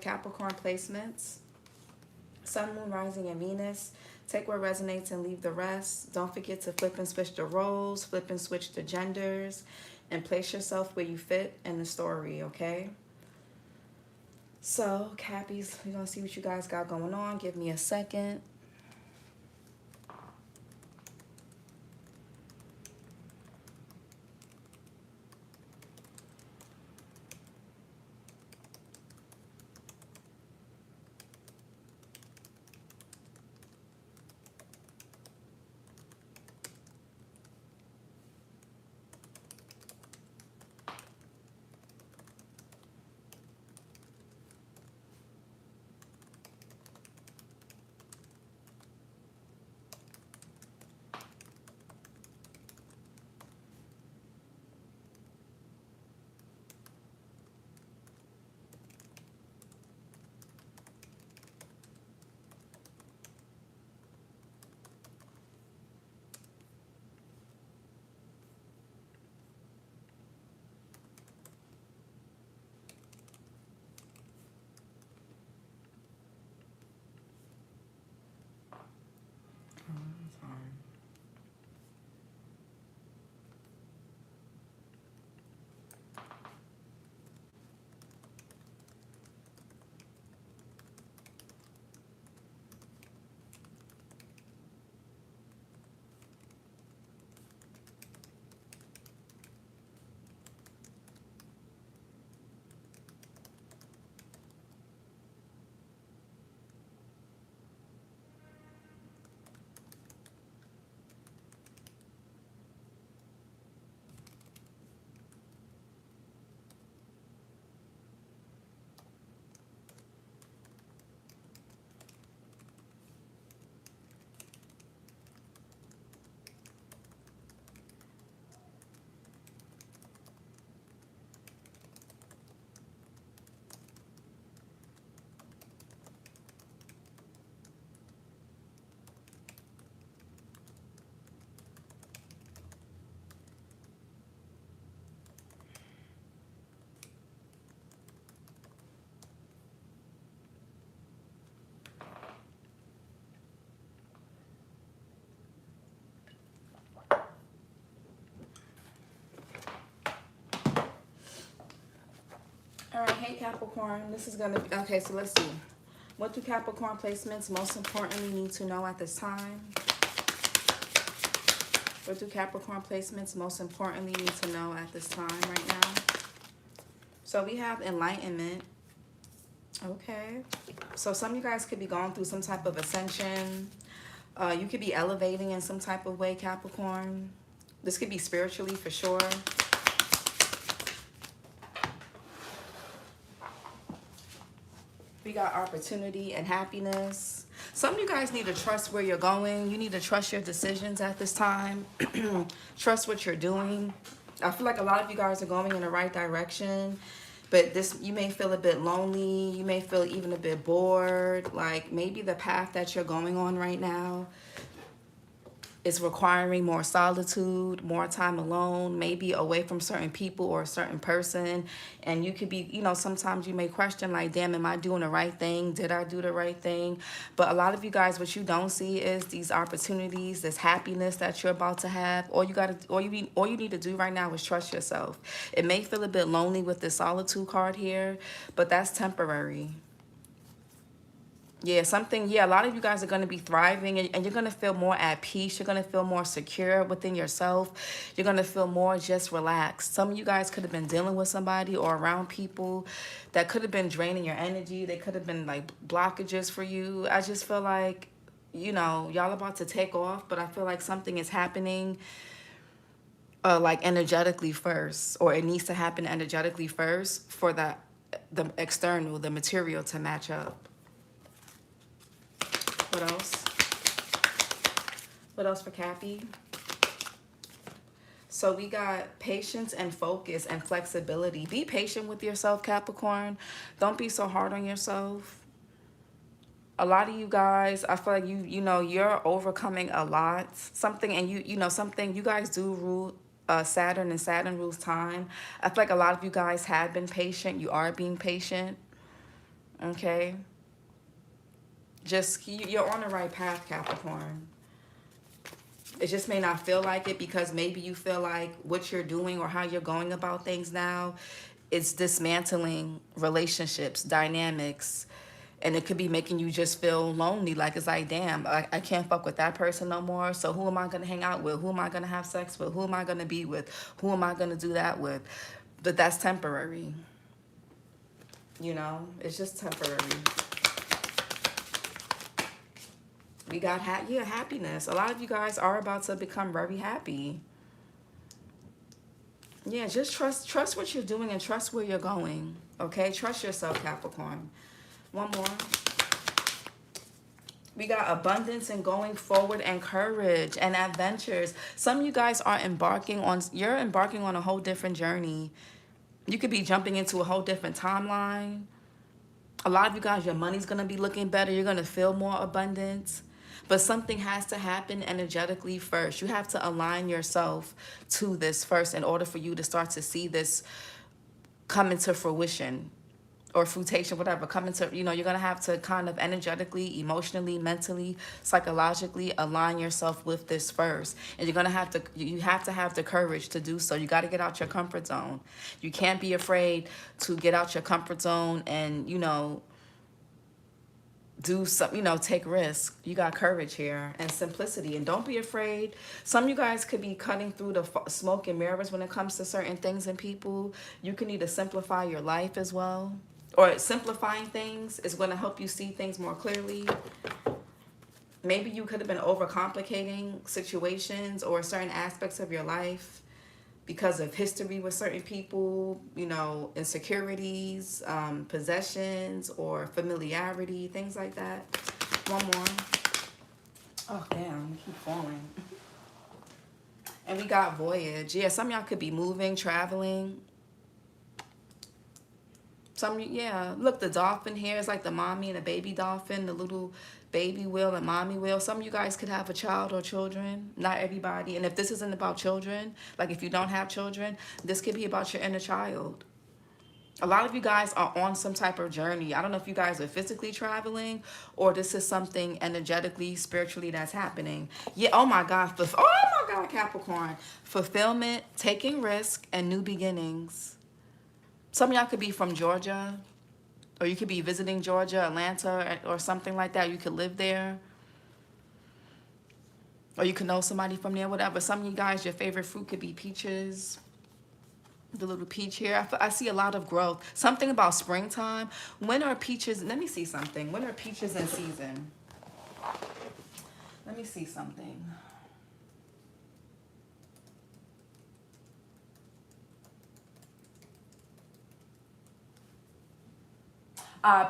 Capricorn placements. Sun, Moon, Rising, and Venus. Take what resonates and leave the rest. Don't forget to flip and switch the roles, flip and switch the genders, and place yourself where you fit in the story, okay? So, Cappies, we're going to see what you guys got going on. Give me a second. All right, hey Capricorn, this is going to be, okay, so let's see. What do Capricorn placements most importantly need to know at this time? What do Capricorn placements most importantly need to know at this time right now? So we have enlightenment. Okay. So some of you guys could be going through some type of ascension. You could be elevating in some type of way, Capricorn. This could be spiritually for sure. We got opportunity and happiness. Some of you guys need to trust where you're going. You need to trust your decisions at this time. Trust what you're doing. I feel like a lot of you guys are going in the right direction. But you may feel a bit lonely. You may feel even a bit bored. Like maybe the path that you're going on right now is requiring more solitude, more time alone, maybe away from certain people or a certain person. And you could be, you know, sometimes you may question like, damn, am I doing the right thing? Did I do the right thing? But a lot of you guys, what you don't see is these opportunities, this happiness that you're about to have. All you need to do right now is trust yourself. It may feel a bit lonely with this solitude card here, but that's temporary. Yeah, a lot of you guys are going to be thriving and you're going to feel more at peace. You're going to feel more secure within yourself. You're going to feel more just relaxed. Some of you guys could have been dealing with somebody or around people that could have been draining your energy. They could have been like blockages for you. I just feel like, you know, y'all about to take off, but I feel like something is happening like energetically first, or it needs to happen energetically first for the external, the material to match up. What else? What else for Cappy? So we got patience and focus and flexibility. Be patient with yourself, Capricorn. Don't be so hard on yourself. A lot of you guys, I feel like you know, you're overcoming a lot. Something, and you guys do rule Saturn, and Saturn rules time. I feel like a lot of you guys have been patient. You are being patient. Okay? Just, you're on the right path, Capricorn. It just may not feel like it because maybe you feel like what you're doing or how you're going about things now is dismantling relationships, dynamics, and it could be making you just feel lonely. Like, it's like, damn, I can't fuck with that person no more. So who am I going to hang out with? Who am I going to have sex with? Who am I going to be with? Who am I going to do that with? But that's temporary. You know, it's just temporary. We got happiness. A lot of you guys are about to become very happy. Yeah, just trust what you're doing and trust where you're going. Okay, trust yourself, Capricorn. One more. We got abundance and going forward and courage and adventures. Some of you guys are embarking on a whole different journey. You could be jumping into a whole different timeline. A lot of you guys, your money's going to be looking better. You're going to feel more abundance. But something has to happen energetically first. You have to align yourself to this first in order for you to start to see this come into fruition or fruition, whatever, come into, you know, you're going to have to kind of energetically, emotionally, mentally, psychologically align yourself with this first. And you're going to have to, you have to have the courage to do so. You got to get out your comfort zone. You can't be afraid to get out your comfort zone and, you know, do some, you know, take risks. You got courage here and simplicity, and don't be afraid. Some of you guys could be cutting through the smoke and mirrors when it comes to certain things and people. You can need to simplify your life as well, or simplifying things is going to help you see things more clearly. Maybe you could have been overcomplicating situations or certain aspects of your life because of history with certain people, you know, insecurities, possessions, or familiarity, things like that. One more. Oh, damn, keep falling. And we got voyage. Yeah, some of y'all could be moving, traveling. Yeah, look, the dolphin here is like the mommy and a baby dolphin, the little baby whale and mommy whale. Some of you guys could have a child or children, not everybody. And if this isn't about children, like if you don't have children, this could be about your inner child. A lot of you guys are on some type of journey. I don't know if you guys are physically traveling or this is something energetically, spiritually that's happening. Yeah, oh my God, Capricorn. Fulfillment, taking risk, and new beginnings. Some of y'all could be from Georgia, or you could be visiting Georgia, Atlanta, or something like that. You could live there. Or you could know somebody from there, whatever. Some of you guys, your favorite fruit could be peaches. The little peach here. I see a lot of growth. Something about springtime. When are peaches? Let me see something. When are peaches in season? Let me see something.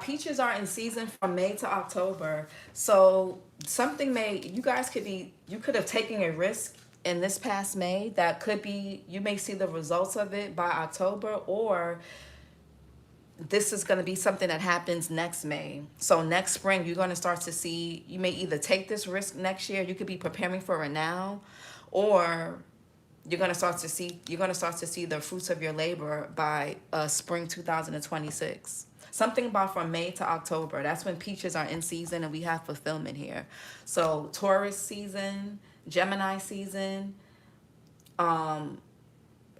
Peaches are in season from May to October. So something you could have taken a risk in this past May that could be, you may see the results of it by October, or this is going to be something that happens next May. So next spring, you're going to start to see, you may either take this risk next year, you could be preparing for it now, or you're going to start to see the fruits of your labor by spring 2026. Something about from May to October. That's when peaches are in season and we have fulfillment here. So Taurus season, Gemini season,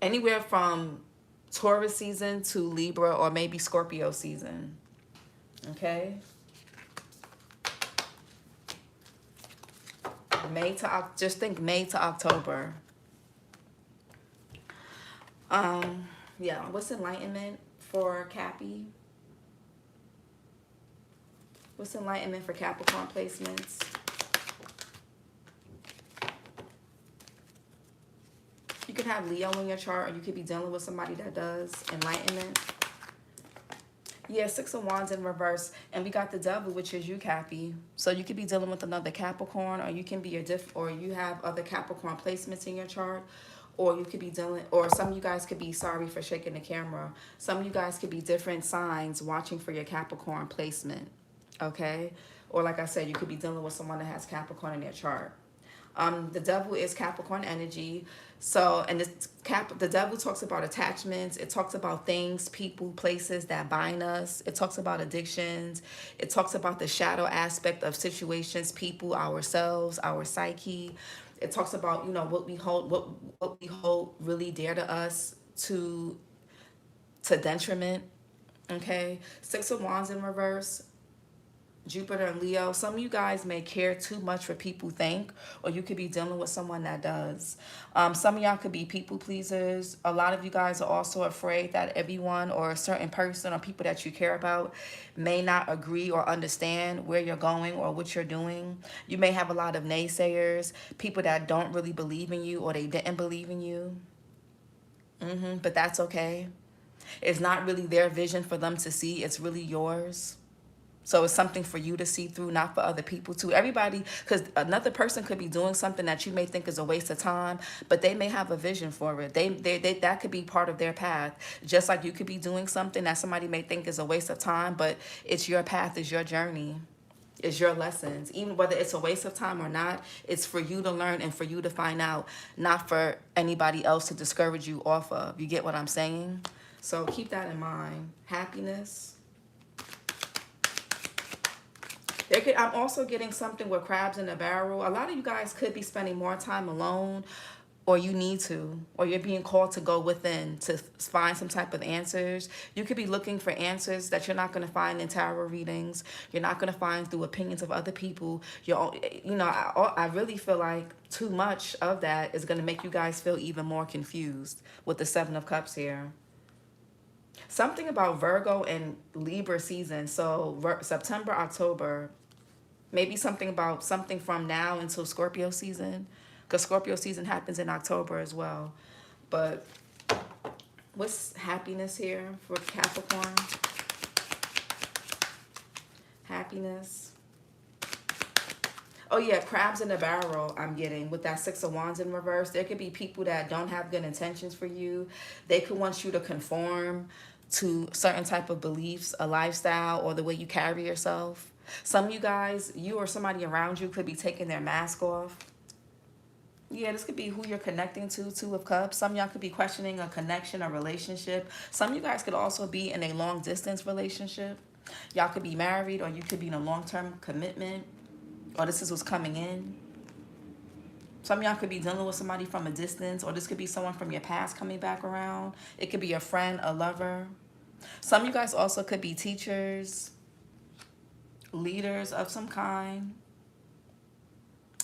anywhere from Taurus season to Libra or maybe Scorpio season. Okay? Just think May to October. Yeah, what's enlightenment for Cappy? What's enlightenment for Capricorn placements? You could have Leo in your chart, or you could be dealing with somebody that does enlightenment. Yeah, Six of Wands in reverse. And we got the Devil, which is you, Cappy. So you could be dealing with another Capricorn, or you can be or you have other Capricorn placements in your chart. Or you could be dealing, or some of you guys could be, sorry for shaking the camera, some of you guys could be different signs watching for your Capricorn placement. Okay? Or like I said, you could be dealing with someone that has Capricorn in their chart. The devil is Capricorn energy. So, and the devil talks about attachments. It talks about things, people, places that bind us. It talks about addictions. It talks about the shadow aspect of situations, people, ourselves, our psyche. It talks about, you know, what we hold really dear to us to detriment. Okay, Six of Wands in reverse. Jupiter and Leo. Some of you guys may care too much what people think, or you could be dealing with someone that does. Some of y'all could be people pleasers. A lot of you guys are also afraid that everyone or a certain person or people that you care about may not agree or understand where you're going or what you're doing. You may have a lot of naysayers, people that don't really believe in you or they didn't believe in you. But that's okay. It's not really their vision for them to see. It's really yours. So it's something for you to see through, not for other people to. Everybody, because another person could be doing something that you may think is a waste of time, but they may have a vision for it. They that could be part of their path. Just like you could be doing something that somebody may think is a waste of time, but it's your path, it's your journey, it's your lessons. Even whether it's a waste of time or not, it's for you to learn and for you to find out, not for anybody else to discourage you off of. You get what I'm saying? So keep that in mind. Happiness. I'm also getting something with crabs in a barrel. A lot of you guys could be spending more time alone, or you need to, or you're being called to go within to find some type of answers. You could be looking for answers that you're not going to find in tarot readings. You're not going to find through opinions of other people. I really feel like too much of that is going to make you guys feel even more confused with the Seven of Cups here. Something about Virgo and Libra season. So September, October, maybe something from now until Scorpio season, because Scorpio season happens in October as well. But what's happiness here for Capricorn? Happiness. Oh yeah, crabs in a barrel I'm getting with that Six of Wands in reverse. There could be people that don't have good intentions for you. They could want you to conform to certain type of beliefs, a lifestyle, or the way you carry yourself. Some of you guys, you or somebody around you could be taking their mask off. Yeah, this could be who you're connecting to, Two of Cups. Some of y'all could be questioning a connection, a relationship. Some of you guys could also be in a long distance relationship. Y'all could be married, or you could be in a long-term commitment, or this is what's coming in. Some of y'all could be dealing with somebody from a distance, or this could be someone from your past coming back around. It could be a friend, a lover. Some of you guys also could be teachers, leaders of some kind.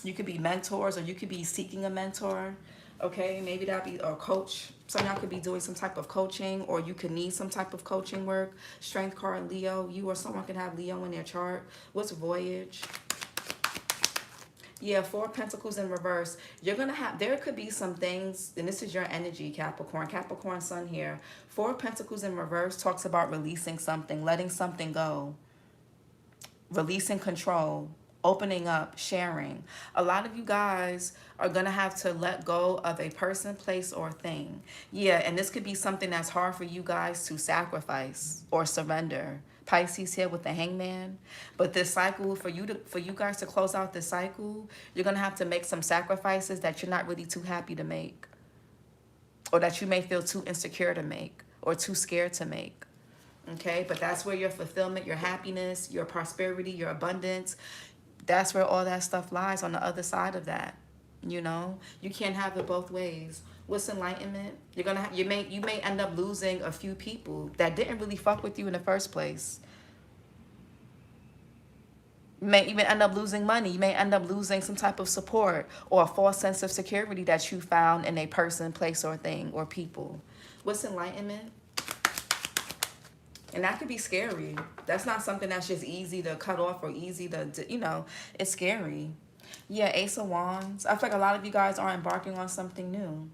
You could be mentors, or you could be seeking a mentor. Okay, maybe that'd be a coach. Some of y'all could be doing some type of coaching, or you could need some type of coaching work. Strength card, Leo. You or someone could have Leo in their chart. What's voyage? Yeah, Four of Pentacles in reverse. You're going to have, there could be some things, and this is your energy, Capricorn. Capricorn sun here. Four of Pentacles in reverse talks about releasing something, letting something go, releasing control, opening up, sharing. A lot of you guys are going to have to let go of a person, place, or thing. Yeah, and this could be something that's hard for you guys to sacrifice or surrender. Pisces here with the Hangman. But this cycle, for you guys to close out this cycle, you're going to have to make some sacrifices that you're not really too happy to make, or that you may feel too insecure to make, or too scared to make. Okay, but that's where your fulfillment, your happiness, your prosperity, your abundance, that's where all that stuff lies, on the other side of that. You know, you can't have it both ways. What's enlightenment? You may end up losing a few people that didn't really fuck with you in the first place. You may even end up losing money. You may end up losing some type of support or a false sense of security that you found in a person, place, or thing, or people. What's enlightenment? And that could be scary. That's not something that's just easy to cut off or easy to, it's scary. Yeah, Ace of Wands. I feel like a lot of you guys are embarking on something new.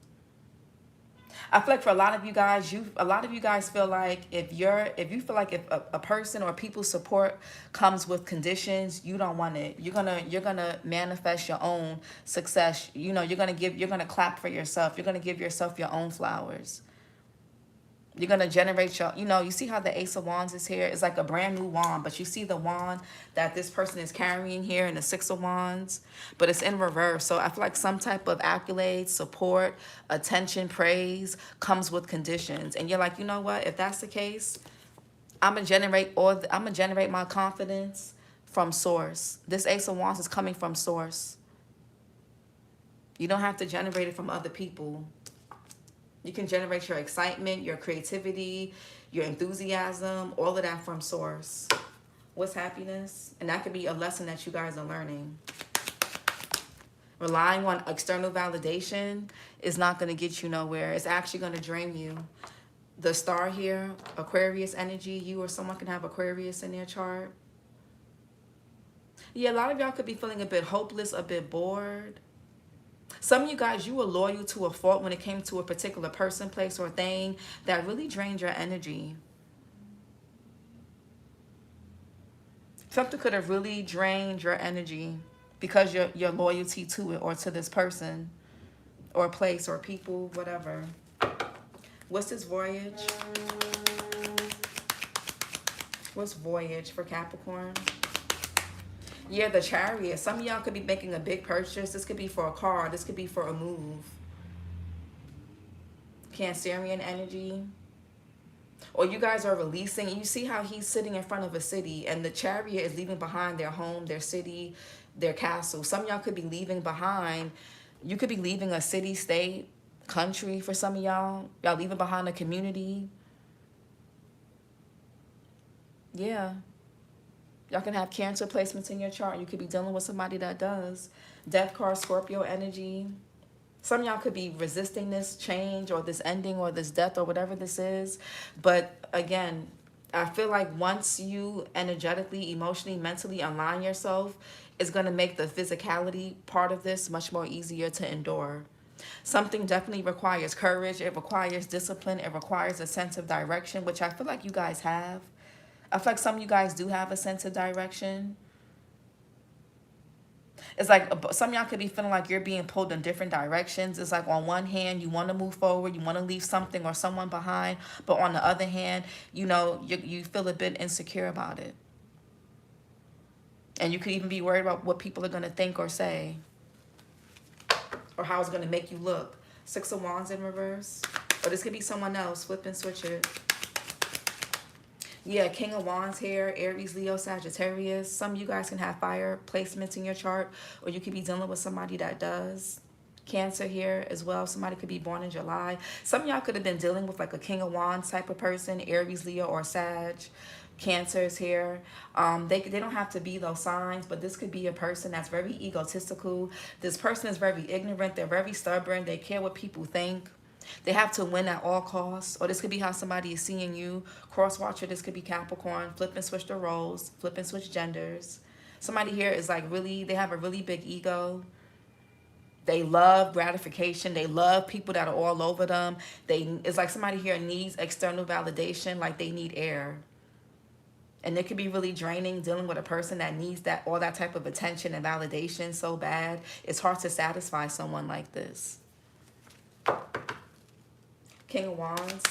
I feel like for a lot of you guys, feel like if a person or people's support comes with conditions, you don't want it. You're gonna manifest your own success. You're gonna clap for yourself. You're gonna give yourself your own flowers. You're going to generate your, you know, you see how the Ace of Wands is here? It's like a brand new wand, but you see the wand that this person is carrying here in the Six of Wands, but it's in reverse. So I feel like some type of accolade, support, attention, praise comes with conditions. And you're like, you know what? If that's the case, I'm going to generate my confidence from source. This Ace of Wands is coming from source. You don't have to generate it from other people. You can generate your excitement, your creativity, your enthusiasm, all of that from source. What's happiness? And that could be a lesson that you guys are learning. Relying on external validation is not going to get you nowhere. It's actually going to drain you. The star here, Aquarius energy, you or someone can have Aquarius in their chart. Yeah, a lot of y'all could be feeling a bit hopeless, a bit bored. Some of you guys, you were loyal to a fault when it came to a particular person, place, or thing that really drained your energy. Something could have really drained your energy because your loyalty to it or to this person or place or people, whatever. What's this voyage? What's voyage for Capricorn? Yeah, the Chariot. Some of y'all could be making a big purchase. This could be for a car. This could be for a move. Cancerian energy. Or you guys are releasing. You see how he's sitting in front of a city and the Chariot is leaving behind their home, their city, their castle. Some of y'all could be leaving behind. You could be leaving a city, state, country for some of y'all. Y'all leaving behind a community. Yeah. Y'all can have Cancer placements in your chart. You could be dealing with somebody that does. Death card, Scorpio energy. Some of y'all could be resisting this change or this ending or this death or whatever this is. But again, I feel like once you energetically, emotionally, mentally align yourself, it's going to make the physicality part of this much more easier to endure. Something definitely requires courage. It requires discipline. It requires a sense of direction, which I feel like you guys have. I feel like some of you guys do have a sense of direction. It's like some of y'all could be feeling like you're being pulled in different directions. It's like on one hand, you want to move forward. You want to leave something or someone behind. But on the other hand, you know, you feel a bit insecure about it. And you could even be worried about what people are going to think or say. Or how it's going to make you look. Six of Wands in reverse. Or this could be someone else. Flip and switch it. Yeah, King of Wands here, Aries, Leo, Sagittarius. Some of you guys can have fire placements in your chart, or you could be dealing with somebody that does. Cancer here as well. Somebody could be born in July. Some of y'all could have been dealing with like a King of Wands type of person, Aries, Leo, or Sag. Cancer is here. They don't have to be those signs, but this could be a person that's very egotistical. This person is very ignorant. They're very stubborn. They care what people think. They have to win at all costs. Or this could be how somebody is seeing you. Cross watcher, this could be Capricorn. Flip and switch the roles. Flip and switch genders. Somebody here is like really, they have a really big ego. They love gratification. They love people that are all over them. It's like somebody here needs external validation, like they need air. And it could be really draining dealing with a person that needs that all that type of attention and validation so bad. It's hard to satisfy someone like this. King of Wands.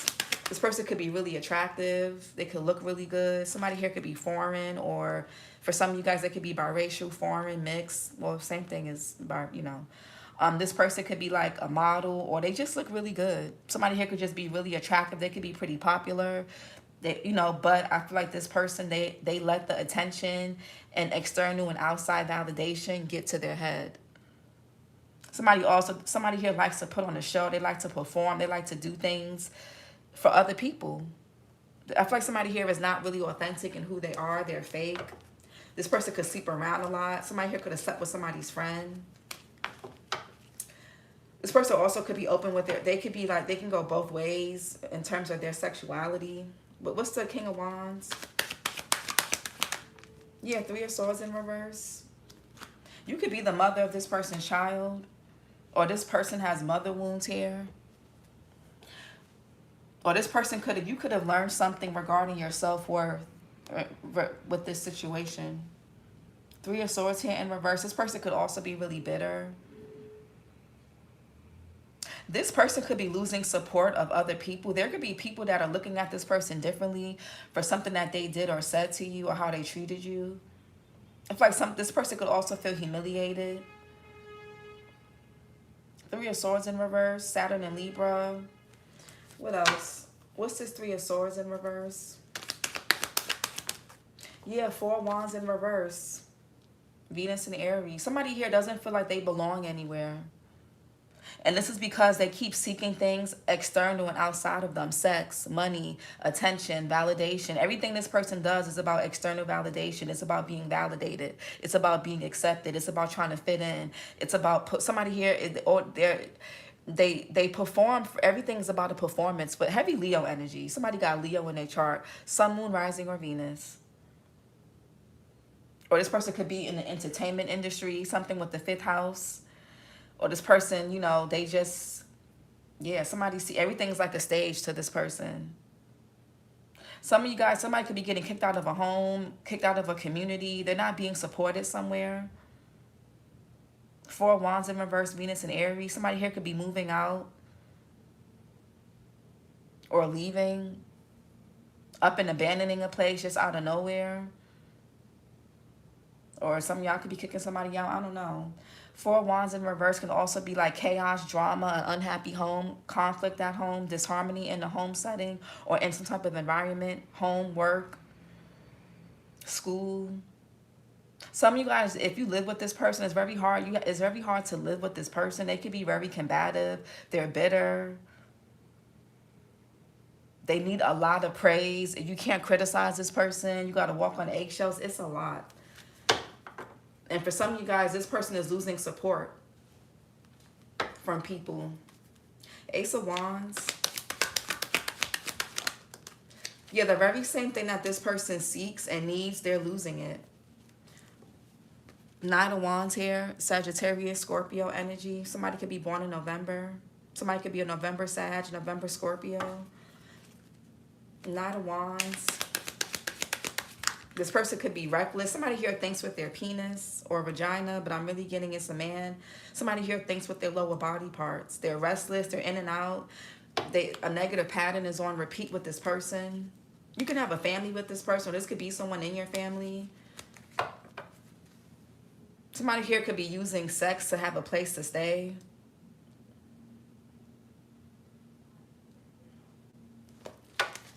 This person could be really attractive. They could look really good. Somebody here could be foreign, or for some of you guys, they could be biracial, foreign, mixed. Well, same thing as, you know. This person could be like a model, or they just look really good. Somebody here could just be really attractive. They could be pretty popular. They, you know, but I feel like this person, they let the attention and external and outside validation get to their head. Somebody here likes to put on a show. They like to perform. They like to do things for other people. I feel like somebody here is not really authentic in who they are. They're fake. This person could sleep around a lot. Somebody here could have slept with somebody's friend. This person also could be open with they could be like, they can go both ways in terms of their sexuality. But what's the King of Wands? Yeah, Three of Swords in reverse. You could be the mother of this person's child. Or this person has mother wounds here. Or this person you could have learned something regarding your self-worth with this situation. Three of Swords here in reverse. This person could also be really bitter. This person could be losing support of other people. There could be people that are looking at this person differently for something that they did or said to you or how they treated you. I feel like this person could also feel humiliated. Three of Swords in reverse, Saturn and Libra. What else? What's this Three of Swords in reverse? Yeah, Four Wands in reverse. Venus and Aries. Somebody here doesn't feel like they belong anywhere. And this is because they keep seeking things external and outside of them. Sex, money, attention, validation. Everything this person does is about external validation. It's about being validated. It's about being accepted. It's about trying to fit in. It's about somebody here, or they perform. Everything's about a performance. But heavy Leo energy. Somebody got Leo in their chart. Sun, Moon, Rising, or Venus. Or this person could be in the entertainment industry. Something with the 5th house. Or this person, you know, they just, yeah, somebody see everything's like a stage to this person. Some of you guys, somebody could be getting kicked out of a home, kicked out of a community. They're not being supported somewhere. Four Wands in reverse, Venus and Aries. Somebody here could be moving out or leaving, up and abandoning a place just out of nowhere. Or some of y'all could be kicking somebody out. I don't know. Four Wands in reverse can also be like chaos, drama, an unhappy home, conflict at home, disharmony in the home setting or in some type of environment, home, work, school. Some of you guys, if you live with this person, it's very hard. It's very hard to live with this person. They could be very combative. They're bitter. They need a lot of praise. You can't criticize this person. You got to walk on eggshells. It's a lot. And for some of you guys, this person is losing support from people. Ace of Wands. Yeah, the very same thing that this person seeks and needs, they're losing it. Nine of Wands here. Sagittarius, Scorpio energy. Somebody could be born in November. Somebody could be a November Sag, November Scorpio. Nine of Wands. This person could be reckless. Somebody here thinks with their penis or vagina, but I'm really getting it's a man. Somebody here thinks with their lower body parts. They're restless. They're in and out. A negative pattern is on repeat with this person. You can have a family with this person. Or this could be someone in your family. Somebody here could be using sex to have a place to stay.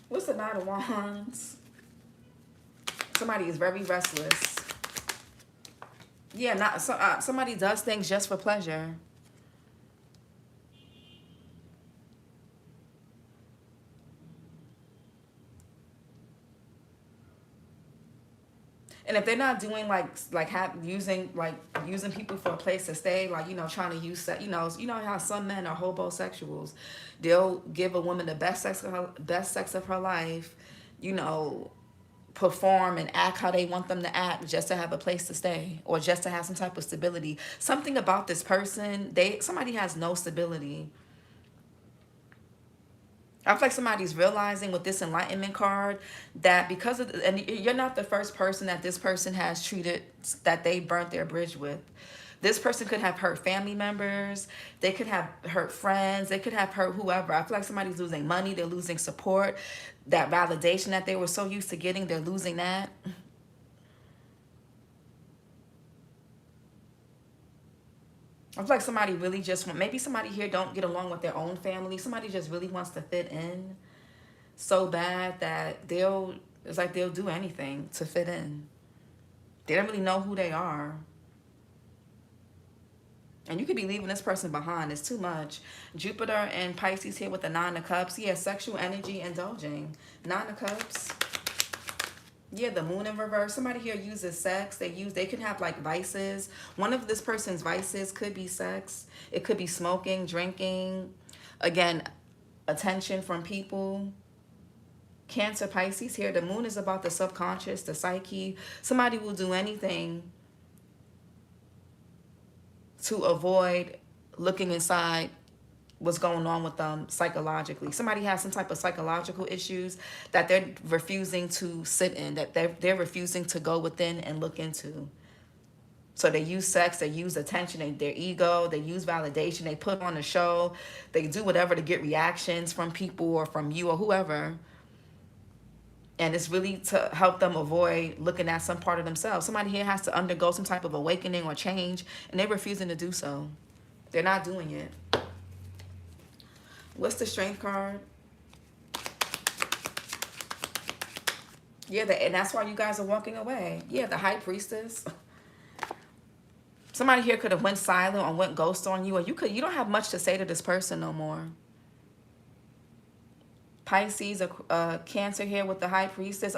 What's the Knight of Wands? Somebody is very restless. Yeah, somebody does things just for pleasure. And if they're not doing using people for a place to stay, like, you know, trying to use sex, you know how some men are homosexuals. They'll give a woman the best sex of her life, you know, perform and act how they want them to act just to have a place to stay or just to have some type of stability. Something about this person, somebody has no stability. I feel like somebody's realizing with this Enlightenment card that because of, and you're not the first person that this person has treated, that they burnt their bridge with. This person could have hurt family members. They could have hurt friends. They could have hurt whoever. I feel like somebody's losing money. They're losing support. That validation that they were so used to getting, they're losing that. I feel like somebody really just maybe somebody here don't get along with their own family. Somebody just really wants to fit in so bad that it's like they'll do anything to fit in. They don't really know who they are. And you could be leaving this person behind. It's too much. Jupiter and Pisces here with the Nine of Cups. Yeah, sexual energy indulging. Nine of Cups. Yeah, the Moon in reverse. Somebody here uses sex. They can have like vices. One of this person's vices could be sex. It could be smoking, drinking. Again, attention from people. Cancer, Pisces here. The Moon is about the subconscious, the psyche. Somebody will do anything to avoid looking inside what's going on with them psychologically. Somebody has some type of psychological issues that they're refusing to sit in, that they're refusing to go within and look into. So they use sex, they use attention, their ego, they use validation, they put on a show, they do whatever to get reactions from people or from you or whoever. And it's really to help them avoid looking at some part of themselves. Somebody here has to undergo some type of awakening or change, and they're refusing to do so. They're not doing it. What's the Strength card? Yeah, and that's why you guys are walking away. Yeah, the High Priestess. Somebody here could have went silent or went ghost on you, or you don't have much to say to this person no more. Pisces, a Cancer here with the High Priestess.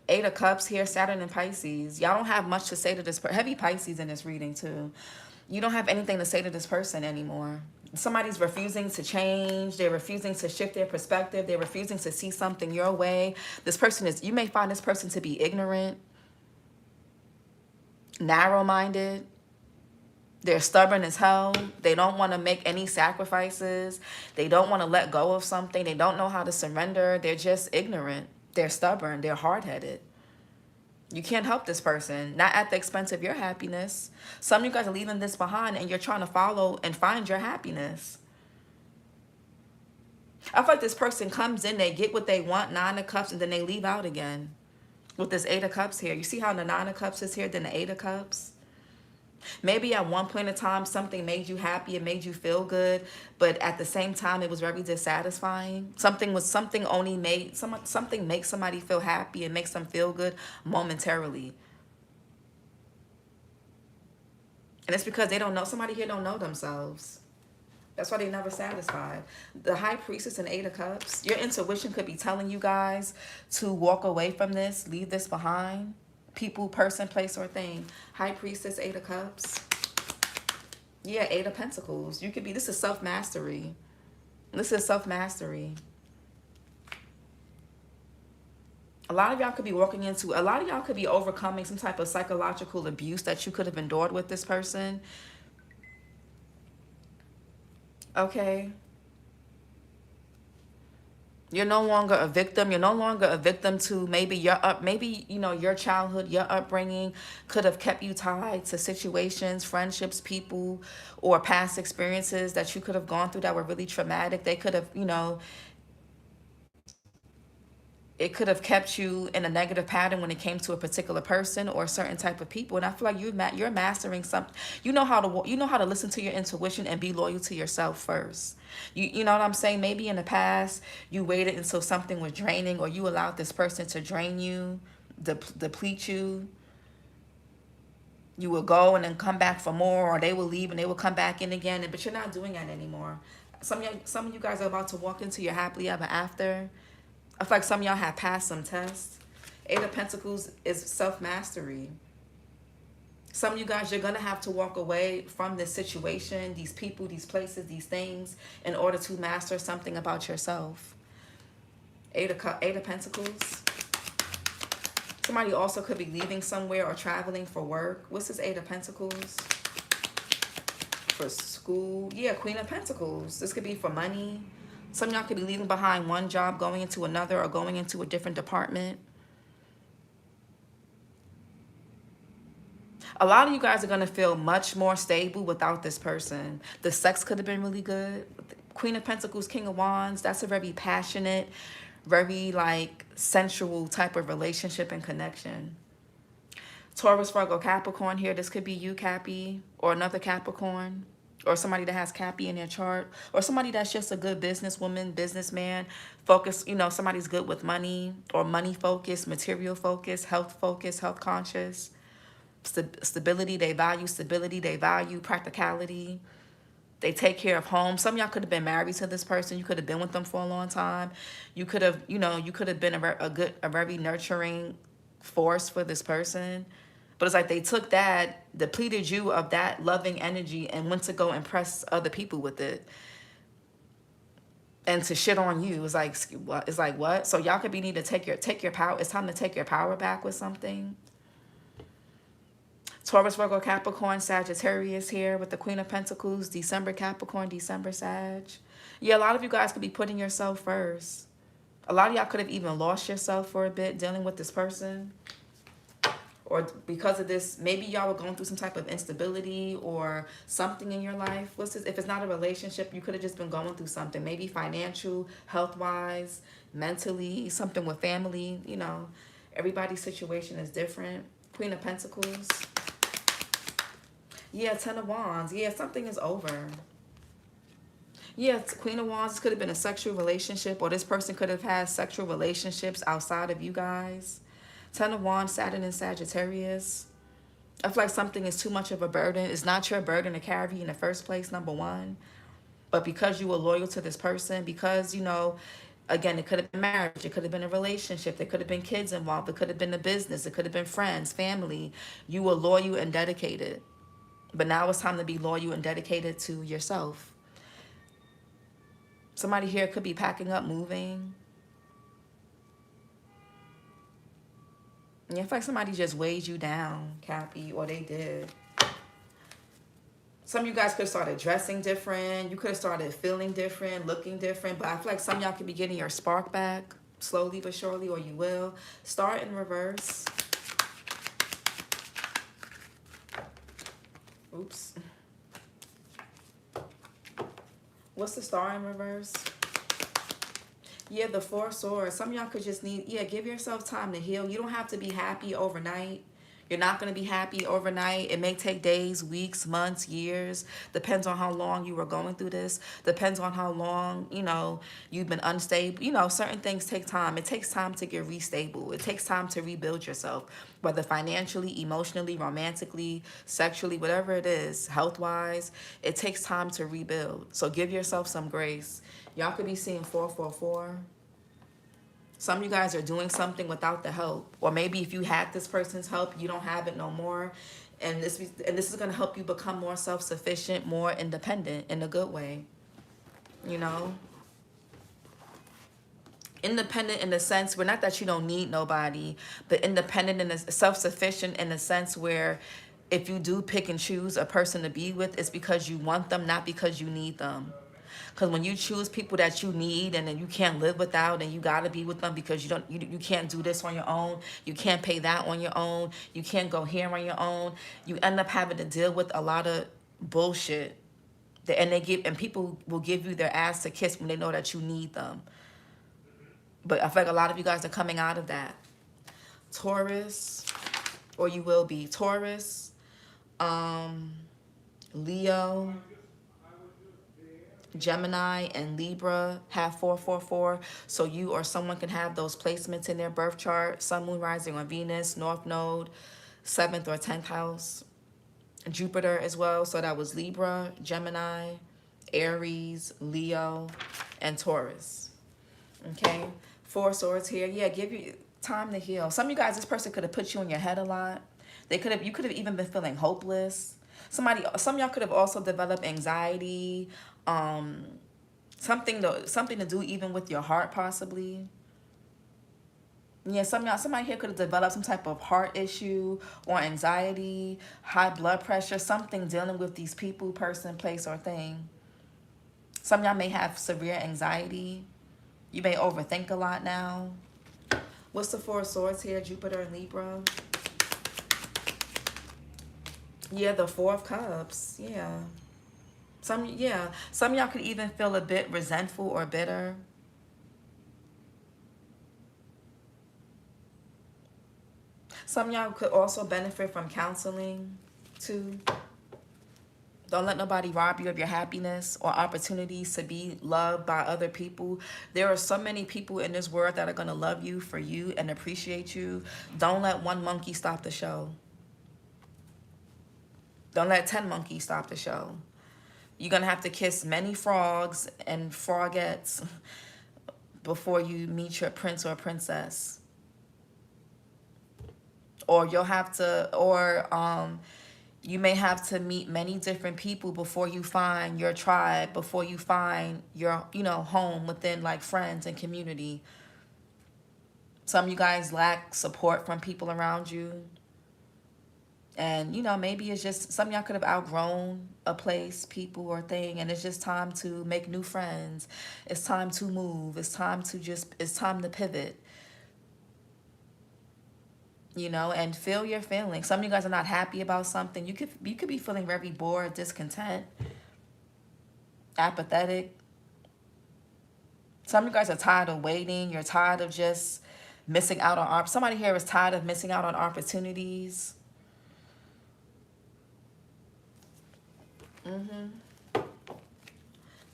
8 of Cups here, Saturn and Pisces. Y'all don't have much to say to this person. Heavy Pisces in this reading too. You don't have anything to say to this person anymore. Somebody's refusing to change. They're refusing to shift their perspective. They're refusing to see something your way. This person is, you may find this person to be ignorant, narrow-minded. They're stubborn as hell. They don't want to make any sacrifices. They don't want to let go of something. They don't know how to surrender. They're just ignorant. They're stubborn. They're hard-headed. You can't help this person, not at the expense of your happiness. Some of you guys are leaving this behind and you're trying to follow and find your happiness. I feel like this person comes in, they get what they want, 9 of Cups, and then they leave out again with this 8 of Cups here. You see how the 9 of Cups is here, then the 8 of Cups? Maybe at one point in time, something made you happy, it made you feel good, but at the same time, it was very dissatisfying. Something makes somebody feel happy and makes them feel good momentarily. And it's because they don't know, somebody here don't know themselves. That's why they're never satisfied. The High Priestess and 8 of Cups, your intuition could be telling you guys to walk away from this, leave this behind. People, person, place, or thing. High Priestess, 8 of Cups. Yeah, 8 of Pentacles. You could be, this is self-mastery. This is self-mastery. A lot of y'all could be walking into, a lot of y'all could be overcoming some type of psychological abuse that you could have endured with this person. Okay. You're no longer a victim. You're no longer a victim to maybe your childhood, your upbringing could have kept you tied to situations, friendships, people, or past experiences that you could have gone through that were really traumatic. They could have, it could have kept you in a negative pattern when it came to a particular person or a certain type of people. And I feel like you're mastering something. You know how to listen to your intuition and be loyal to yourself first. You know what I'm saying? Maybe in the past you waited until something was draining, or you allowed this person to drain you, deplete you. You will go and then come back for more, or they will leave and they will come back in again. But you're not doing that anymore. Some of you guys are about to walk into your happily ever after. I feel like some of y'all have passed some tests. 8 of Pentacles is self-mastery. Some of you guys, you're going to have to walk away from this situation, these people, these places, these things, in order to master something about yourself. 8 of Pentacles. Somebody also could be leaving somewhere or traveling for work. What's this 8 of Pentacles? For school. Yeah, Queen of Pentacles. This could be for money. Some of y'all could be leaving behind one job, going into another, or going into a different department. A lot of you guys are going to feel much more stable without this person. The sex could have been really good. Queen of Pentacles, King of Wands, that's a very passionate, very sensual type of relationship and connection. Taurus, Virgo, Capricorn here. This could be you, Cappy, or another Capricorn, or somebody that has Cappy in their chart, or somebody that's just a good businesswoman, businessman, focus, somebody's good with money, or money focused, material focused, health conscious, stability, they value practicality. They take care of home. Some of y'all could have been married to this person. You could have been with them for a long time. You could have, been a very nurturing force for this person. But it's like they took that, depleted you of that loving energy, and went to go impress other people with it. And to shit on you. It's like what? So y'all could need to take your power. It's time to take your power back with something. Taurus, Virgo, Capricorn, Sagittarius here with the Queen of Pentacles. December Capricorn, December Sag. Yeah, a lot of you guys could be putting yourself first. A lot of y'all could have even lost yourself for a bit dealing with this person. Or because of this, maybe y'all were going through some type of instability or something in your life. What's this? If it's not a relationship, you could have just been going through something. Maybe financial, health-wise, mentally, something with family. You know, everybody's situation is different. Queen of Pentacles. Yeah, Ten of Wands. Yeah, something is over. Yeah, Queen of Wands. This could have been a sexual relationship, or this person could have had sexual relationships outside of you guys. Ten of Wands, Saturn and Sagittarius. I feel like something is too much of a burden. It's not your burden to carry in the first place, number one. But because you were loyal to this person, because, you know, again, it could have been marriage. It could have been a relationship. There could have been kids involved. It could have been a business. It could have been friends, family. You were loyal and dedicated. But now it's time to be loyal and dedicated to yourself. Somebody here could be packing up, moving. Yeah, I feel like somebody just weighed you down, Cappy, or they did. Some of you guys could have started dressing different. You could have started feeling different, looking different. But I feel like some of y'all could be getting your spark back, slowly but surely, or you will. Star in reverse. Oops. What's the star in reverse? Yeah, the Four of Swords. Some of y'all could just need, yeah, give yourself time to heal. You don't have to be happy overnight. You're not going to be happy overnight. It may take days, weeks, months, years. Depends on how long you were going through this. Depends on how long, you know, you've been unstable. You know, certain things take time. It takes time to get restable. It takes time to rebuild yourself, whether financially, emotionally, romantically, sexually, whatever it is, health-wise. It takes time to rebuild. So give yourself some grace. Y'all could be seeing 444. Some of you guys are doing something without the help. Or maybe if you had this person's help, you don't have it no more. And this is going to help you become more self-sufficient, more independent in a good way. You know? Independent in the sense where, not that you don't need nobody, but independent and self-sufficient in the sense where if you do pick and choose a person to be with, it's because you want them, not because you need them. Because when you choose people that you need and then you can't live without, and you got to be with them because you can't do this on your own, you can't pay that on your own, you can't go here on your own, you end up having to deal with a lot of bullshit. And people will give you their ass to kiss when they know that you need them. But I feel like a lot of you guys are coming out of that. Taurus, or you will be. Taurus, Leo, Gemini, and Libra have 444. So you or someone can have those placements in their birth chart. Sun, Moon, Rising on Venus, North Node, 7th or 10th house. Jupiter as well. So that was Libra, Gemini, Aries, Leo, and Taurus. Okay? 4 swords here. Yeah, give you time to heal. Some of you guys, this person could have put you in your head a lot. You could have even been feeling hopeless. Some of y'all could have also developed anxiety, something to do even with your heart, possibly. Yeah, somebody here could have developed some type of heart issue or anxiety, high blood pressure, something dealing with these people, person, place, or thing. Some of y'all may have severe anxiety. You may overthink a lot now. What's the 4 of swords here? Jupiter and Libra. Yeah, the 4 of cups. Yeah. Some of y'all could even feel a bit resentful or bitter. Some of y'all could also benefit from counseling too. Don't let nobody rob you of your happiness or opportunities to be loved by other people. There are so many people in this world that are going to love you for you and appreciate you. Don't let one monkey stop the show. Don't let 10 monkeys stop the show. You're going to have to kiss many frogs and frogettes before you meet your prince or princess. Or you'll have to, you may have to meet many different people before you find your tribe, before you find your, home within like friends and community. Some of you guys lack support from people around you. And, maybe it's just some of y'all could have outgrown a place, people, or thing. And it's just time to make new friends. It's time to move. It's time to pivot. you know, and feel your feelings. Some of you guys are not happy about something. You could be feeling very bored, discontent, apathetic. Some of you guys are tired of waiting. You're tired of just missing out on somebody here is tired of missing out on opportunities.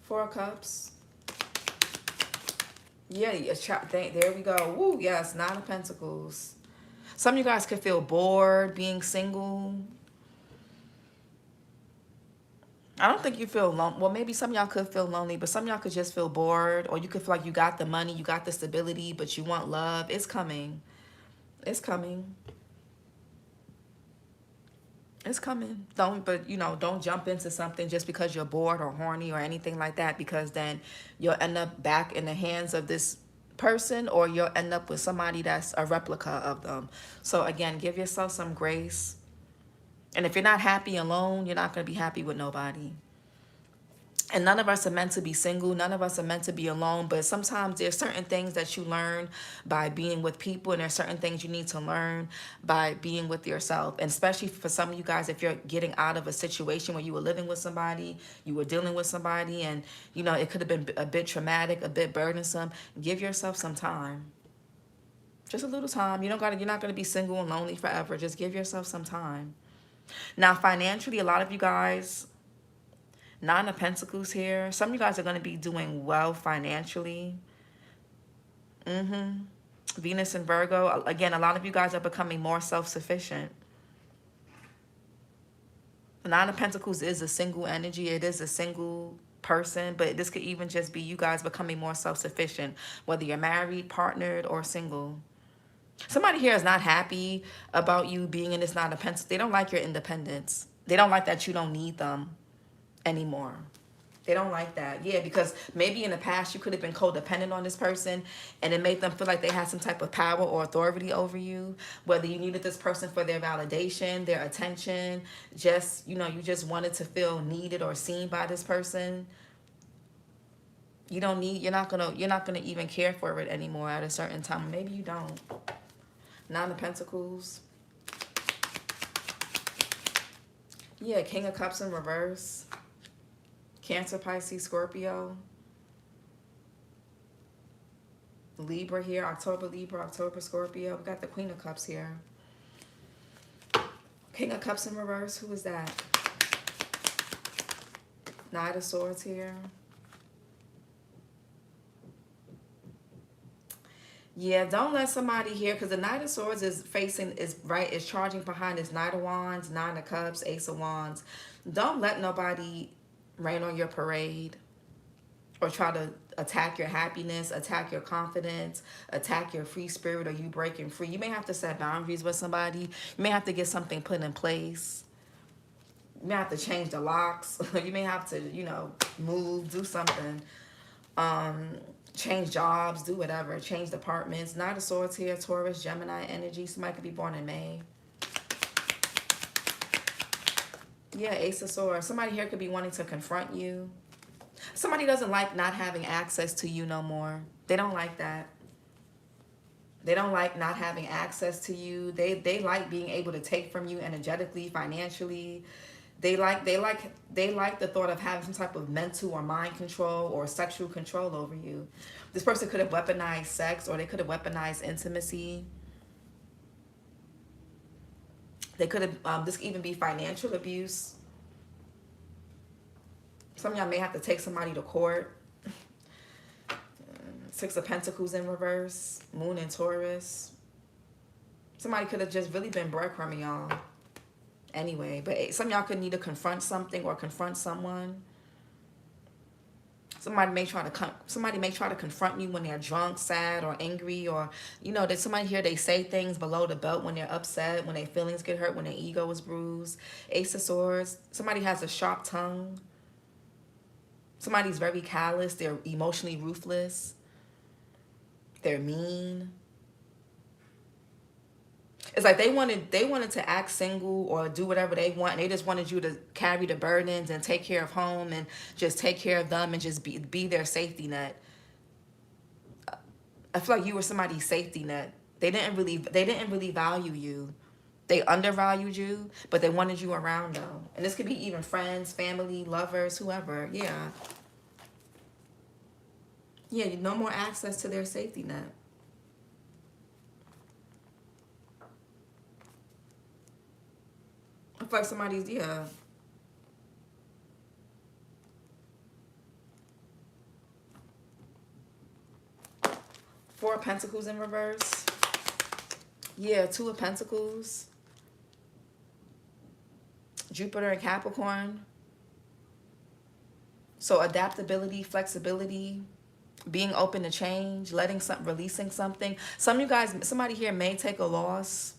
Four of Cups. Yeah, there we go. Woo, yes, Nine of Pentacles. Some of you guys could feel bored being single. I don't think you feel lonely. Well, maybe some of y'all could feel lonely, but some of y'all could just feel bored, or you could feel like you got the money, you got the stability, but you want love. It's coming. It's coming. It's coming. Don't jump into something just because you're bored or horny or anything like that, because then you'll end up back in the hands of this person, or you'll end up with somebody that's a replica of them. So again, give yourself some grace. And if you're not happy alone, you're not going to be happy with nobody. And none of us are meant to be single. None of us are meant to be alone. But sometimes there's certain things that you learn by being with people. And there's certain things you need to learn by being with yourself. And especially for some of you guys, if you're getting out of a situation where you were living with somebody, you were dealing with somebody, and, you know, it could have been a bit traumatic, a bit burdensome. Give yourself some time. Just a little time. You're not going to be single and lonely forever. Just give yourself some time. Now, financially, a lot of you guys, Nine of Pentacles here. Some of you guys are going to be doing well financially. Venus and Virgo. Again, a lot of you guys are becoming more self-sufficient. The Nine of Pentacles is a single energy. It is a single person, but this could even just be you guys becoming more self-sufficient, whether you're married, partnered, or single. Somebody here is not happy about you being in this Nine of Pentacles. They don't like your independence. They don't like that you don't need them anymore. They don't like that. Yeah, because maybe in the past you could have been codependent on this person, and it made them feel like they had some type of power or authority over you, whether you needed this person for their validation, their attention, just, you know, you just wanted to feel needed or seen by this person. You're not gonna even care for it anymore at a certain time. Maybe you don't. Nine of Pentacles. Yeah, King of Cups in reverse. Cancer, Pisces, Scorpio. Libra here. October, Libra, October, Scorpio. We got the Queen of Cups here. King of Cups in reverse. Who is that? Knight of Swords here. Yeah, don't let somebody here, because the Knight of Swords is charging behind this Knight of Wands, Nine of Cups, Ace of Wands. Don't let nobody rain on your parade or try to attack your happiness, attack your confidence, attack your free spirit, or you breaking free. You may have to set boundaries with somebody. You may have to get something put in place. You may have to change the locks. You may have to, you know, move, do something. Change jobs, do whatever. Change departments. Knight of Swords here, Taurus, Gemini energy. Somebody could be born in May. Yeah, Ace of Swords. Somebody here could be wanting to confront you. Somebody doesn't like not having access to you no more. They don't like that. They don't like not having access to you. They like being able to take from you energetically, financially. They like the thought of having some type of mental or mind control or sexual control over you. This person could have weaponized sex, or they could have weaponized intimacy. They could have, this could even be financial abuse. Some of y'all may have to take somebody to court. Six of Pentacles in reverse. Moon in Taurus. Somebody could have just really been breadcrumbing y'all. Anyway, but some of y'all could need to confront something or confront someone. Somebody may try to confront you when they're drunk, sad, or angry, or, you know, there's somebody here, they say things below the belt when they're upset, when their feelings get hurt, when their ego is bruised. Ace of Swords. Somebody has a sharp tongue. Somebody's very callous. They're emotionally ruthless. They're mean. It's like they wanted to act single or do whatever they want, and they just wanted you to carry the burdens and take care of home and just take care of them and just be their safety net. I feel like you were somebody's safety net. They didn't really value you. They undervalued you, but they wanted you around though. And this could be even friends, family, lovers, whoever. Yeah. Yeah, no more access to their safety net. I feel like somebody's, yeah. Four of Pentacles in reverse. Yeah, Two of Pentacles. Jupiter and Capricorn. So adaptability, flexibility, being open to change, releasing something. Somebody here may take a loss.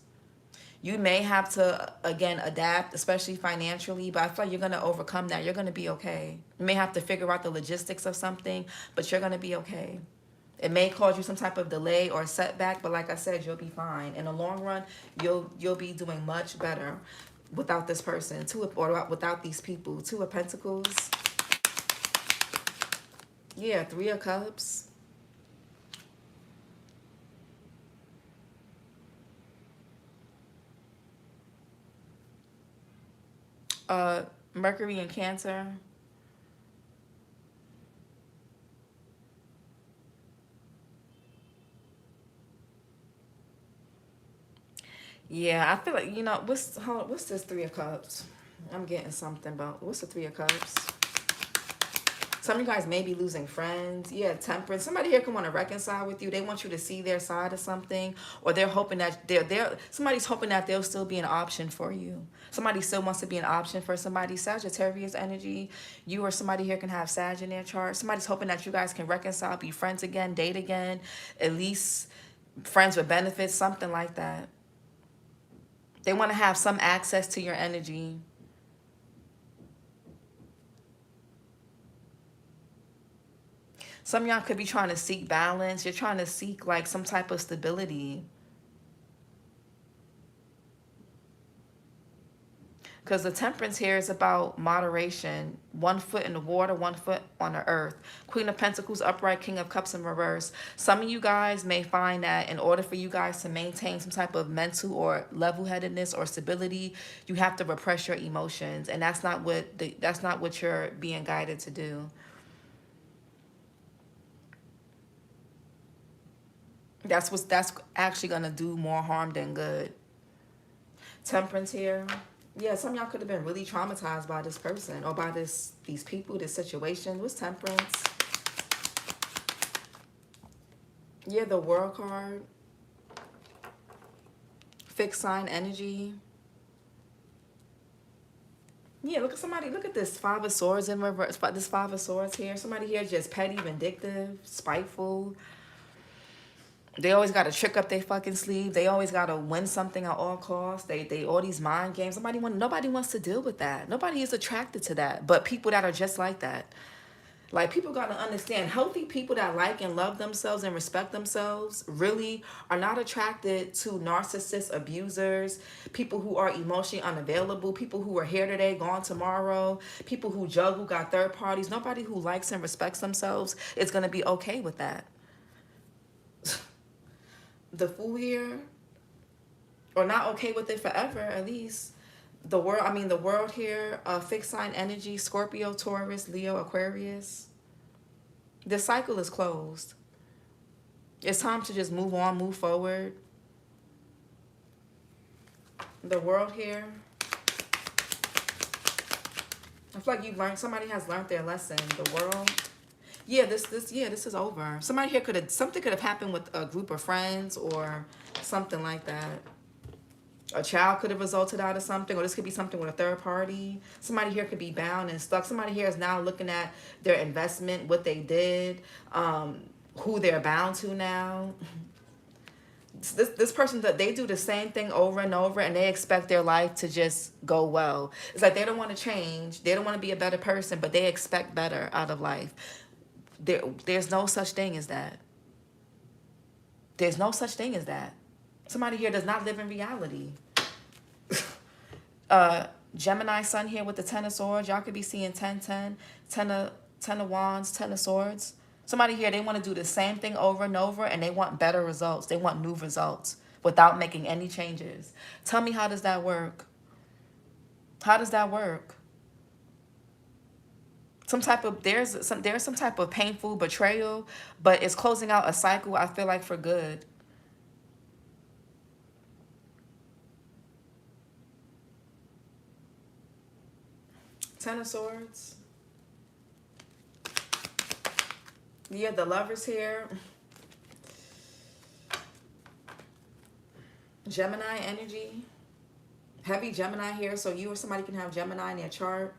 You may have to, again, adapt, especially financially, but I feel like you're going to overcome that. You're going to be okay. You may have to figure out the logistics of something, but you're going to be okay. It may cause you some type of delay or setback, but like I said, you'll be fine. In the long run, you'll be doing much better without this person, or without these people. Two of Pentacles. Yeah, Three of Cups. Mercury and Cancer. Yeah, I feel like, what's this Three of Cups? I'm getting something, but what's the Three of Cups? Some of you guys may be losing friends. Yeah, Temperance. Somebody here can want to reconcile with you. They want you to see their side of something, or they're hoping that somebody's hoping that they'll still be an option for you. Somebody still wants to be an option for somebody. Sagittarius energy. You or somebody here can have Sag in their chart. Somebody's hoping that you guys can reconcile, be friends again, date again, at least friends with benefits, something like that. They want to have some access to your energy. Some of y'all could be trying to seek balance. You're trying to seek like some type of stability. Because the Temperance here is about moderation. 1 foot in the water, 1 foot on the earth. Queen of Pentacles upright, King of Cups in reverse. Some of you guys may find that in order for you guys to maintain some type of mental or level-headedness or stability, you have to repress your emotions. And that's not what you're being guided to do. That's actually going to do more harm than good. Temperance here. Yeah, some of y'all could have been really traumatized by this person or by these people, this situation. What's Temperance? Yeah, the World card. Fixed sign energy. Yeah, look at this Five of Swords in reverse. This Five of Swords here. Somebody here just petty, vindictive, spiteful. They always got a trick up their fucking sleeve. They always got to win something at all costs. They all these mind games. Nobody wants to deal with that. Nobody is attracted to that. But people that are just like that. Like, people got to understand, healthy people that like and love themselves and respect themselves really are not attracted to narcissists, abusers, people who are emotionally unavailable, people who are here today, gone tomorrow, people who juggle, got third parties. Nobody who likes and respects themselves is going to be okay with that. The Fool here, or not okay with it forever, at least. The world here, fixed sign energy, Scorpio, Taurus, Leo, Aquarius. This cycle is closed. It's time to just move on, move forward. The World here. I feel like somebody has learned their lesson. The World. Yeah, this is over. Something could have happened with a group of friends or something like that. A child could have resulted out of something, or this could be something with a third party. Somebody here could be bound and stuck. Somebody here is now looking at their investment, what they did, who they're bound to now. This person, they do the same thing over and over, and they expect their life to just go well. It's like they don't want to change. They don't want to be a better person, but they expect better out of life. There's no such thing as that. There's no such thing as that. Somebody here does not live in reality. Gemini sun here with the 10 of swords. Y'all could be seeing 10, 10, 10 of wands, 10 of swords. Somebody here, they want to do the same thing over and over, and they want better results. They want new results without making any changes. Tell me, how does that work? How does that work? There's some type of painful betrayal, but it's closing out a cycle, I feel like, for good. Ten of Swords. Yeah, the Lovers here. Gemini energy. Heavy Gemini here, so you or somebody can have Gemini in their chart.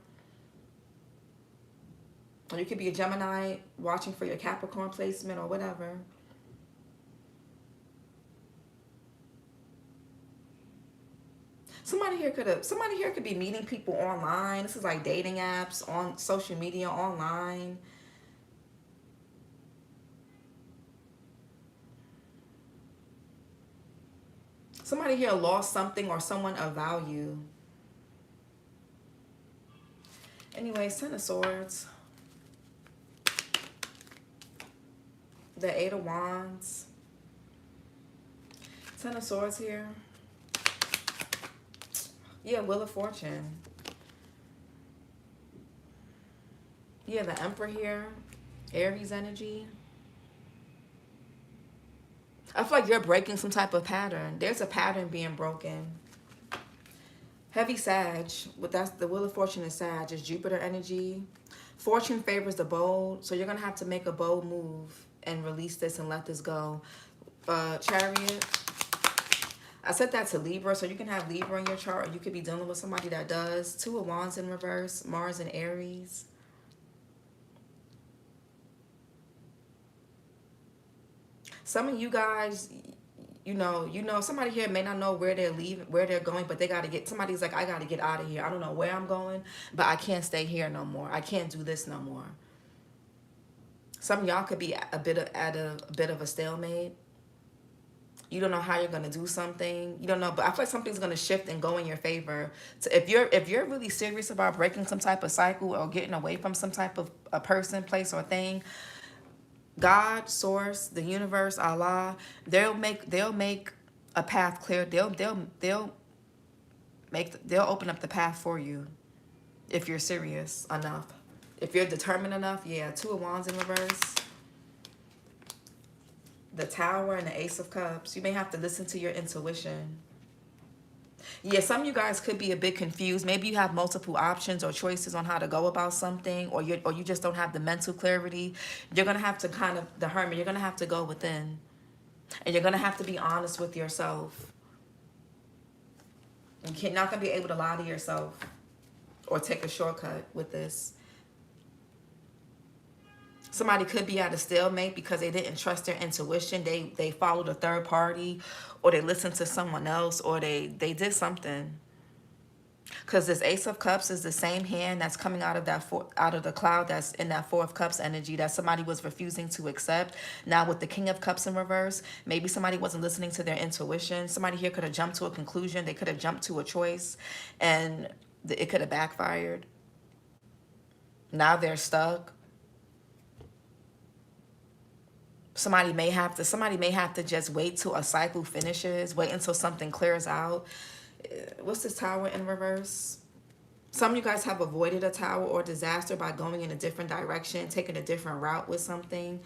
Or you could be a Gemini watching for your Capricorn placement or whatever. Somebody here could be meeting people online. This is like dating apps, on social media, online. Somebody here lost something or someone of value. Anyways, Ten of Swords. The Eight of Wands. Ten of Swords here. Yeah, Wheel of Fortune. Yeah, the Emperor here. Aries energy. I feel like you're breaking some type of pattern. There's a pattern being broken. Heavy Sag. That's the Wheel of Fortune is Sag. It's Jupiter energy. Fortune favors the bold. So you're going to have to make a bold move and release this and let this go. Chariot. I said that to Libra, so you can have Libra in your chart, or you could be dealing with somebody that does. Two of Wands in reverse, Mars and Aries. Some of you guys, you know, somebody here may not know where they're leaving, where they're going, but they got to get, somebody's like, I got to get out of here. I don't know where I'm going, but I can't stay here no more. I can't do this no more. Some of y'all could be at a bit of a stalemate. You don't know how you're going to do something. You don't know, but I feel like something's going to shift and go in your favor. So if you're really serious about breaking some type of cycle or getting away from some type of a person, place, or thing, God, Source, the universe, Allah, they'll make a path clear. They'll open up the path for you if you're serious enough. If you're determined enough, yeah. Two of Wands in reverse. The Tower and the Ace of Cups. You may have to listen to your intuition. Yeah, some of you guys could be a bit confused. Maybe you have multiple options or choices on how to go about something, or you just don't have the mental clarity. You're going to have to kind of, the Hermit, you're going to have to go within. And you're going to have to be honest with yourself. You're not going to be able to lie to yourself or take a shortcut with this. Somebody could be at a stalemate because they didn't trust their intuition. They followed a third party, or they listened to someone else, or they did something. Because this Ace of Cups is the same hand that's coming out of the cloud that's in that Four of Cups energy that somebody was refusing to accept. Now with the King of Cups in reverse, maybe somebody wasn't listening to their intuition. Somebody here could have jumped to a conclusion. They could have jumped to a choice, and it could have backfired. Now they're stuck. Somebody may have to just wait till a cycle finishes, wait until something clears out. What's this Tower in reverse? Some of you guys have avoided a tower or disaster by going in a different direction, taking a different route with something,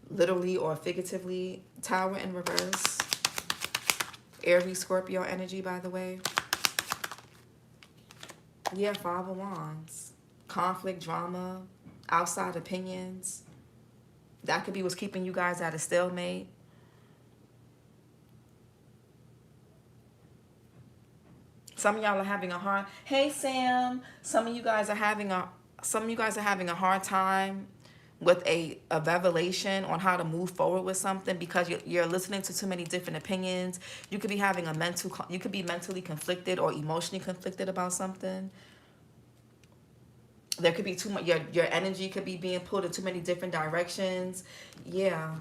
literally or figuratively. Tower in reverse. Aries, Scorpio energy, by the way. Yeah, Five of Wands. Conflict, drama, outside opinions. That could be what's keeping you guys at a stalemate. Some of y'all are having a hard. Hey Sam, some of you guys are having a hard time with a revelation on how to move forward with something because you're listening to too many different opinions. You could be having you could be mentally conflicted or emotionally conflicted about something. There could be too much, your energy could be being pulled in too many different directions. Yeah.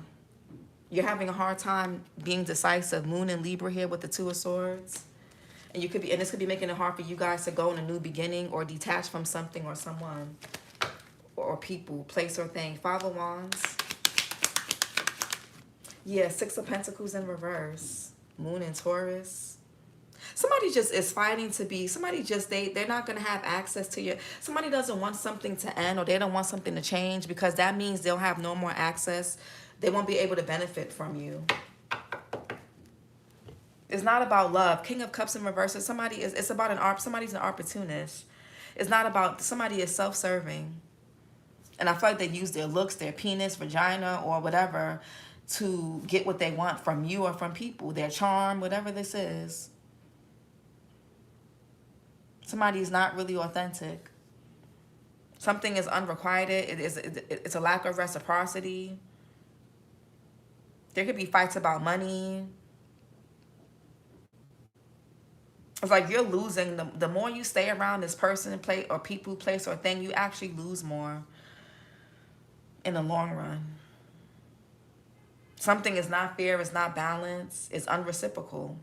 You're having a hard time being decisive. Moon and Libra here with the Two of Swords. And this could be making it hard for you guys to go in a new beginning or detach from something or someone or people, place or thing. Five of Wands. Yeah, Six of Pentacles in reverse. Moon in Taurus. Somebody just is fighting to be, somebody just, they're not going to have access to your, somebody doesn't want something to end, or they don't want something to change, because that means they'll have no more access. They won't be able to benefit from you. It's not about love. King of Cups in reverse. Somebody is, it's about somebody's an opportunist. It's not about, somebody is self-serving. And I feel like they use their looks, their penis, vagina, or whatever to get what they want from you or from people. Their charm, whatever this is. Somebody is not really authentic. Something is unrequited. It's a lack of reciprocity. There could be fights about money. It's like you're losing. The more you stay around this person, place, or people, place, or thing, you actually lose more in the long run. Something is not fair, it's not balanced, it's unreciprocal.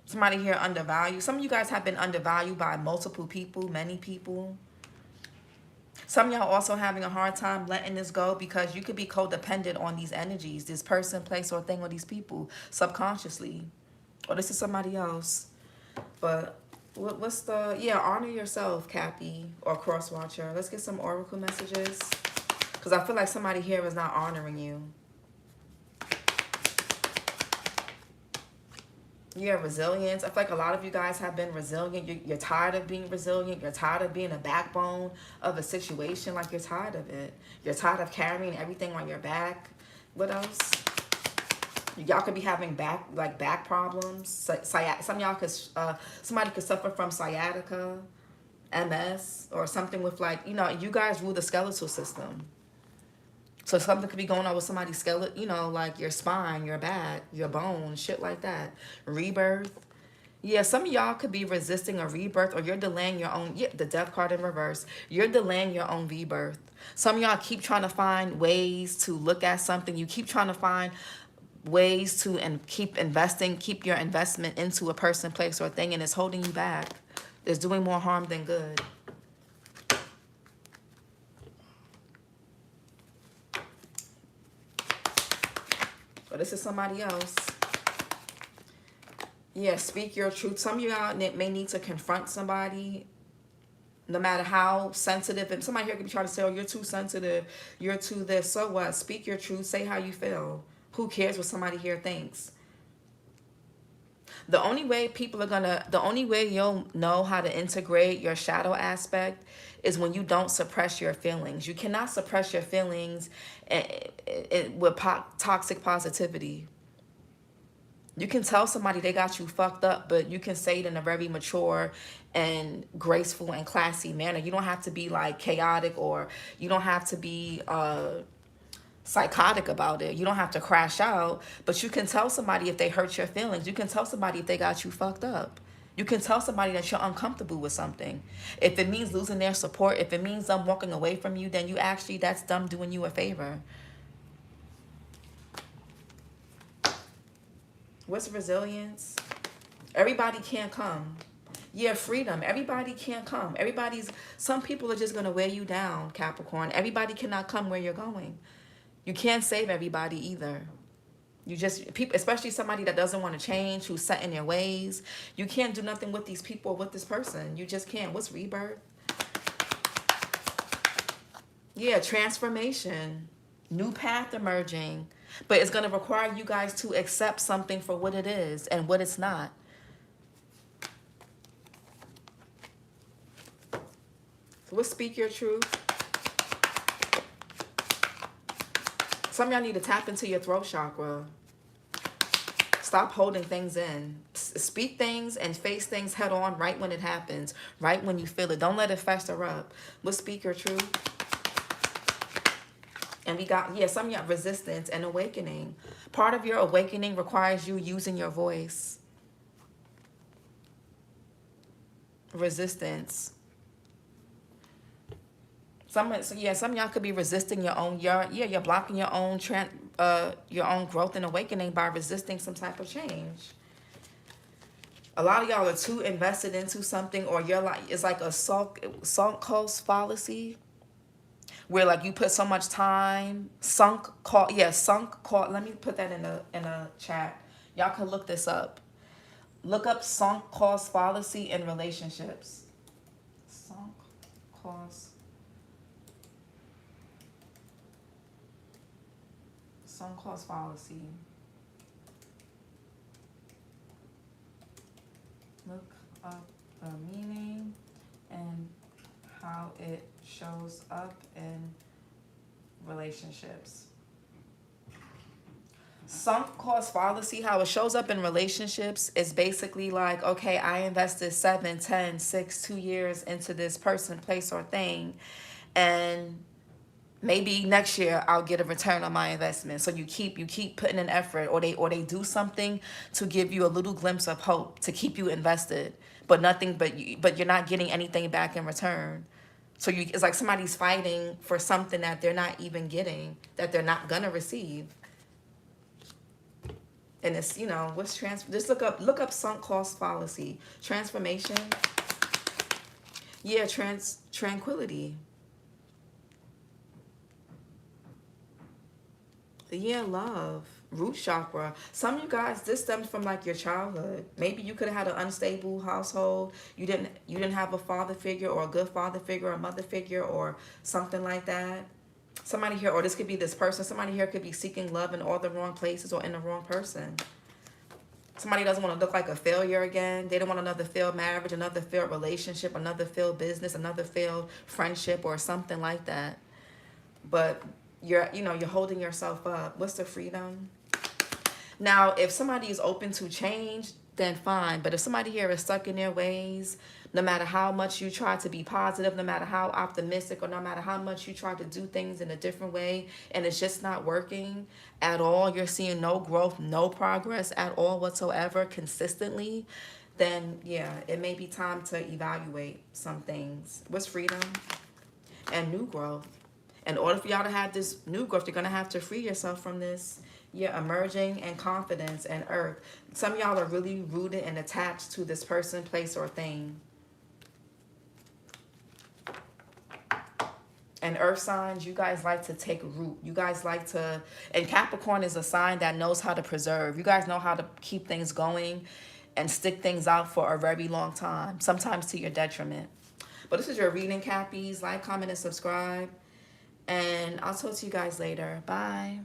Somebody here undervalued. Some of you guys have been undervalued by multiple people, many people. Some of y'all also having a hard time letting this go, because you could be codependent on these energies, this person, place, or thing, or these people, subconsciously. Or this is somebody else. But what's the, yeah, honor yourself, Cappy, or cross watcher. Let's get some oracle messages, because I feel like somebody here is not honoring you. Yeah, resilience. I feel like a lot of you guys have been resilient. You're tired of being resilient. You're tired of being a backbone of a situation. Like, you're tired of it. You're tired of carrying everything on your back. What else? Y'all could be having back problems. Some of y'all could, somebody could suffer from sciatica, MS, or something with, like, you know, you guys rule the skeletal system. So something could be going on with somebody's skeleton, you know, like your spine, your back, your bones, shit like that. Rebirth. Yeah, some of y'all could be resisting a rebirth, or you're delaying your own, yeah, the death card in reverse. You're delaying your own rebirth. Some of y'all keep trying to find ways to look at something. You keep trying to find ways to keep investing, keep your investment into a person, place, or thing, and it's holding you back. It's doing more harm than good. But this is somebody else. Yeah, speak your truth. Some of y'all may need to confront somebody, no matter how sensitive. And somebody here could be trying to say, oh, you're too sensitive, you're too this. So what? Speak your truth. Say how you feel. Who cares what somebody here thinks? The only way the only way you'll know how to integrate your shadow aspect is when you don't suppress your feelings. You cannot suppress your feelings with toxic positivity. You can tell somebody they got you fucked up, but you can say it in a very mature and graceful and classy manner. You don't have to be like chaotic, or you don't have to be psychotic about it. You don't have to crash out, but you can tell somebody if they hurt your feelings. You can tell somebody if they got you fucked up. You can tell somebody that you're uncomfortable with something. If it means losing their support, if it means them walking away from you, then you actually, that's them doing you a favor. What's resilience? Everybody can't come. Yeah, freedom. Everybody can't come. Some people are just going to weigh you down, Capricorn. Everybody cannot come where you're going. You can't save everybody either. People, especially somebody that doesn't want to change, who's set in their ways. You can't do nothing with these people or with this person. You just can't. What's rebirth? Yeah, transformation. New path emerging. But it's going to require you guys to accept something for what it is and what it's not. So let's speak your truth. Some of y'all need to tap into your throat chakra. Stop holding things in. Speak things and face things head on right when it happens. Right when you feel it. Don't let it fester up. Let's speak your truth. And we got, yeah, some of y'all resistance and awakening. Part of your awakening requires you using your voice. Resistance. Some of y'all could be resisting your own, you're blocking your own growth and awakening by resisting some type of change. A lot of y'all are too invested into something, or you're like, it's like a sunk cost fallacy, where like you put so much time, sunk cost. Let me put that in a chat. Y'all can look this up. Look up sunk cost fallacy in relationships. Sunk cost. Sunk cost fallacy. Look up the meaning and how it shows up in relationships. Sunk cost fallacy, how it shows up in relationships is basically like, okay, I invested 7, 10, 6, 2 years into this person, place, or thing, and maybe next year I'll get a return on my investment. So you keep putting in effort, or they do something to give you a little glimpse of hope to keep you invested, but you're not getting anything back in return. So it's like somebody's fighting for something that they're not even getting, that they're not gonna receive. And it's, what's just look up sunk cost fallacy. Transformation. Yeah, tranquility. Yeah, love. Root chakra. Some of you guys, this stems from like your childhood. Maybe you could have had an unstable household. You didn't have a father figure, or a good father figure, or a mother figure, or something like that. Somebody here, or this could be this person, somebody here could be seeking love in all the wrong places or in the wrong person. Somebody doesn't want to look like a failure again. They don't want another failed marriage, another failed relationship, another failed business, another failed friendship, or something like that. But you're holding yourself up. What's the freedom? Now, if somebody is open to change, then fine. But if somebody here is stuck in their ways, no matter how much you try to be positive, no matter how optimistic, or no matter how much you try to do things in a different way, and it's just not working at all, you're seeing no growth, no progress at all whatsoever consistently, then yeah, it may be time to evaluate some things. What's freedom? And new growth. In order for y'all to have this new growth, you're going to have to free yourself from this. Yeah, emerging and confidence and earth. Some of y'all are really rooted and attached to this person, place, or thing. And earth signs, you guys like to take root. You guys like to, and Capricorn is a sign that knows how to preserve. You guys know how to keep things going and stick things out for a very long time, sometimes to your detriment. But this is your reading, Cappies. Like, comment, and subscribe. And I'll talk to you guys later. Bye.